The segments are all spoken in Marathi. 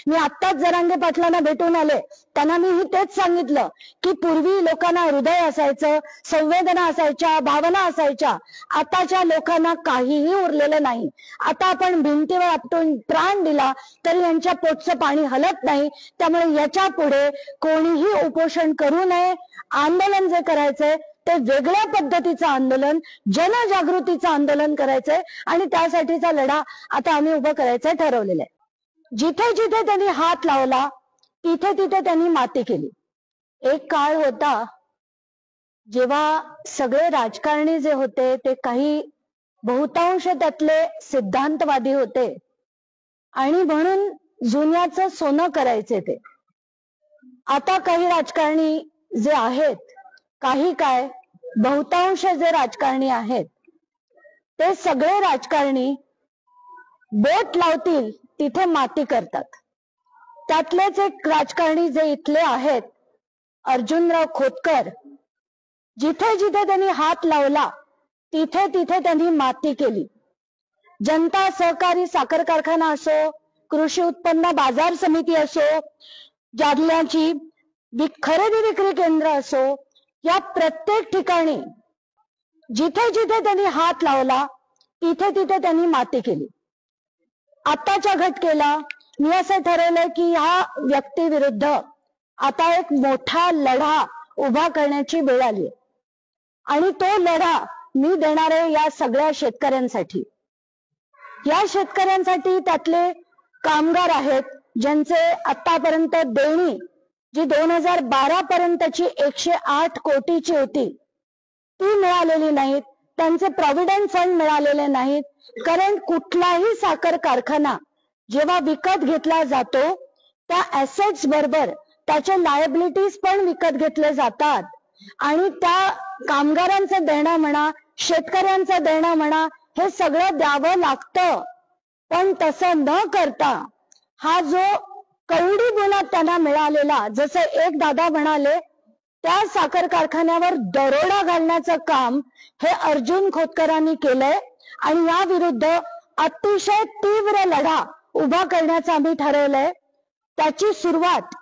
मी आत्ताच जरांगे पाटलांना भेटून आले, त्यांना मी तेच सांगितलं की पूर्वी लोकांना हृदय असायचं, संवेदना असायच्या, भावना असायच्या. आताच्या लोकांना काहीही उरलेलं नाही. आता आपण भिंतीवर आपटून प्राण दिला तरी यांच्या पोटचं पाणी हलत नाही. त्यामुळे याच्या पुढे कोणीही उपोषण करू नये. आंदोलन जे करायचंय ते वेगळ्या पद्धतीचं आंदोलन, जनजागृतीचं आंदोलन करायचंय आणि त्यासाठीचा लढा आता आम्ही उभं करायचं ठरवलेलं आहे. जिथे जिथे त्यांनी हात लावला तिथे तिथे त्यांनी माती केली. एक काळ होता जेव्हा सगळे राजकारणी जे होते ते काही बहुतांश त्यातले सिद्धांतवादी होते आणि म्हणून जुन्याचं सोनं करायचे ते. आता काही राजकारणी जे आहेत, काही काय बहुतांश जे राजकारणी आहेत ते सगळे राजकारणी बोट लावतील तिथे माती करतात. त्यातलेच एक राजकारणी जे इथले आहेत, अर्जुनराव खोतकर, जिथे जिथे त्यांनी हात लावला तिथे तिथे त्यांनी माती केली. जनता सहकारी साखर कारखाना असो, कृषी उत्पन्न बाजार समिती असो, जादल्याची खरेदी विक्री केंद्र असो, या प्रत्येक ठिकाणी जिथे जिथे त्यांनी हात लावला तिथे तिथे त्यांनी माती केली. आताच्या घटकेला मी असं ठरवलंय की ह्या व्यक्तीविरुद्ध आता एक मोठा लढा उभा करण्याची वेळ आली आणि तो लढा मी देणार आहे या सगळ्या शेतकऱ्यांसाठी. या शेतकऱ्यांसाठी त्यातले कामगार आहेत ज्यांचे आतापर्यंत देणी जी 2012 पर्यंतची 108 कोटीची होती ती मिळालेली नाहीत. त्यांचे प्रॉव्हिडंट फंड मिळालेले नाहीत. कारण कुठलाही साखर कारखाना जेव्हा विकत घेतला जातो त्या ऍसेट्स बरोबर त्याचे लायबिलिटीज पण विकत घेतले जातात आणि त्या कामगारांचं देणं म्हणा, शेतकऱ्यांचं देणं म्हणा, हे सगळं द्यावं लागतं. पण तसं न करता हा जो कवडी बोलात त्यांना मिळालेला, जसं एक दादा म्हणाले, त्या साखर कारखान्यावर दरोडा घालण्याचं काम हे अर्जुन खोतकरांनी केलंय आणि या विरुद्ध अतिशय तीव्र लढा उभा करण्याचं आम्ही ठरवलंय. त्याची सुरुवात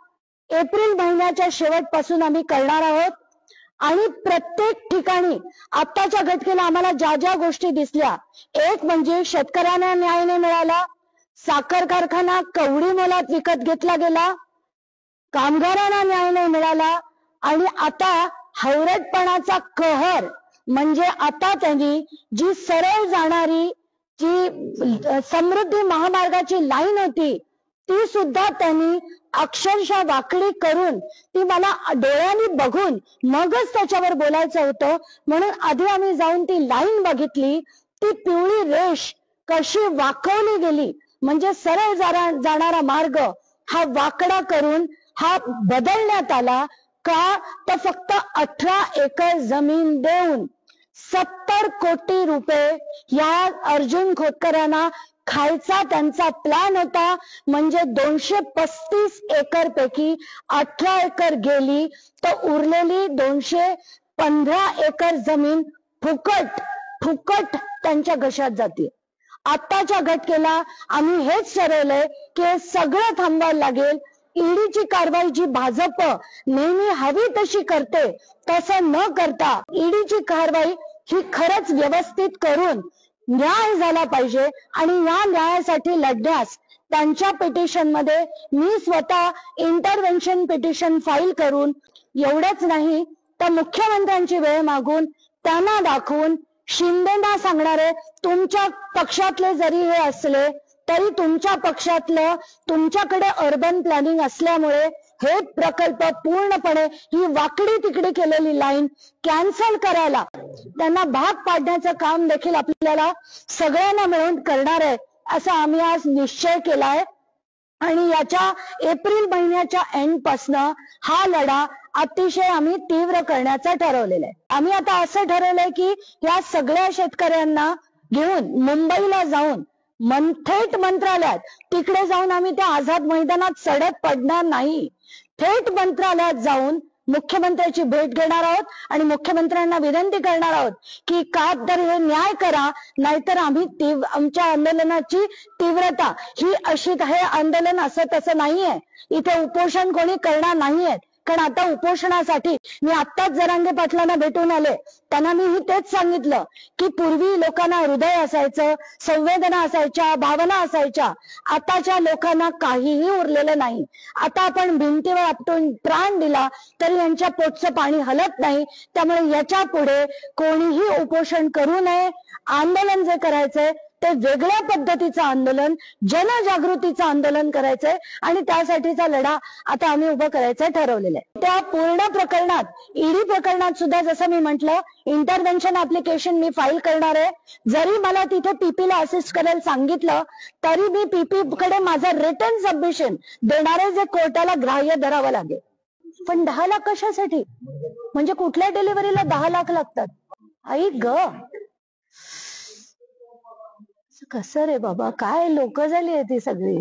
एप्रिल महिन्याच्या शेवटपासून आम्ही करणार आहोत आणि प्रत्येक ठिकाणी आत्ताच्या घटकेला आम्हाला ज्या ज्या गोष्टी दिसल्या, एक म्हणजे शेतकऱ्यांना न्याय नाही मिळाला, साखर कारखाना कवडी मोलात विकत घेतला गेला, कामगारांना न्याय नाही मिळाला आणि आता हवरटपणाचा कहर म्हणजे आता त्यांनी जी सरळ जाणारी जी समृद्धी महामार्गाची लाईन होती ती सुद्धा त्यांनी अक्षरशः वाकडी करून, ती मला डोळ्यांनी बघून मगच त्याच्यावर बोलायचं होतं म्हणून आधी आम्ही जाऊन ती लाईन बघितली. ती पिवळी रेष कशी वाकवली गेली, म्हणजे सरळ जाणारा मार्ग हा वाकडा करून हा बदलण्यात आला. का तर फक्त 18 एकर जमीन देऊन 70 कोटी रुपये या अर्जुन खोतकरांना खायचा त्यांचा प्लॅन होता. म्हणजे 235 एकर पैकी 18 एकर गेली तर उरलेली 215 एकर जमीन फुकट फुकट त्यांच्या घशात जाते. आत्ताच्या घटकेला आम्ही हेच ठरवलंय की हे सगळं थांबवायला लागेल. ईडीची कारवाई जी भाजप नेहमी हवी तशी करते तसं न करता ईडीची कारवाई ही खरंच व्यवस्थित करून न्याय झाला पाहिजे आणि या न्यायासाठी लढण्यास त्यांच्या पिटिशन मध्ये मी स्वतः इंटरव्हेन्शन पिटिशन फाईल करून, एवढंच नाही तर मुख्यमंत्र्यांची वेळ मागून त्यांना दाखवून शिंदेना सांगणारे, तुमच्या पक्षातले जरी हे असले तरी तुमच्या पक्षातलं तुमच्याकडे अर्बन प्लॅनिंग असल्यामुळे हे प्रकल्प पूर्णपणे ही वाकडी तिकडी केलेली लाईन कॅन्सल करायला त्यांना भाग पाडण्याचं काम देखील आपल्याला सगळ्यांना मिळून करणार आहे असा आम्ही आज निश्चय केलाय. आणि याच्या एप्रिल महिन्याच्या एंड पासनं हा लढा अतिशय आम्ही तीव्र करण्याचा ठरवलेला आहे. आम्ही आता असं ठरवलंय की या सगळ्या शेतकऱ्यांना घेऊन मुंबईला जाऊन थेट मंत्रालयात, तिकडे जाऊन आम्ही त्या आझाद मैदानात सडक पडणार नाही, थेट मंत्रालयात जाऊन मुख्यमंत्र्याची भेट घेणार आहोत आणि मुख्यमंत्र्यांना विनंती करणार आहोत की का तर हे न्याय करा, नाहीतर आम्ही आमच्या आंदोलनाची तीव्रता ही अशी हे आंदोलन असं तसं नाहीये. इथे उपोषण कोणी करणार नाहीये. कारण आता उपोषणासाठी मी आत्ताच जरांगे पाटलांना भेटून आले. त्यांना मी तेच सांगितलं की पूर्वी लोकांना हृदय असायचं, संवेदना असायच्या, भावना असायच्या. आताच्या लोकांना काहीही उरलेलं नाही. आता आपण भिंतीवर आपटून प्राण दिला तरी यांच्या पोटचं पाणी हलत नाही. त्यामुळे याच्या पुढे कोणीही उपोषण करू नये. आंदोलन जे करायचंय ते वेगळ्या पद्धतीचं आंदोलन, जनजागृतीचं आंदोलन करायचंय आणि त्यासाठीचा लढा आता आम्ही उभं करायचं ठरवलेलं आहे. त्या पूर्ण प्रकरणात, ईडी प्रकरणात सुद्धा जसं मी म्हटलं, इंटरव्हेन्शन ऍप्लिकेशन मी फाईल करणार आहे. जरी मला तिथे पीपीला असिस्ट करायला सांगितलं तरी मी पीपी कडे माझं रिटर्न सबमिशन देणारे जे कोर्टाला ग्राह्य धरावं लागेल. पण 10 लाख कशासाठी? म्हणजे कुठल्या डिलिव्हरीला 10 लाख लागतात? आई ग, कसं रे बाबा, काय लोक झाली आहे ती सगळी.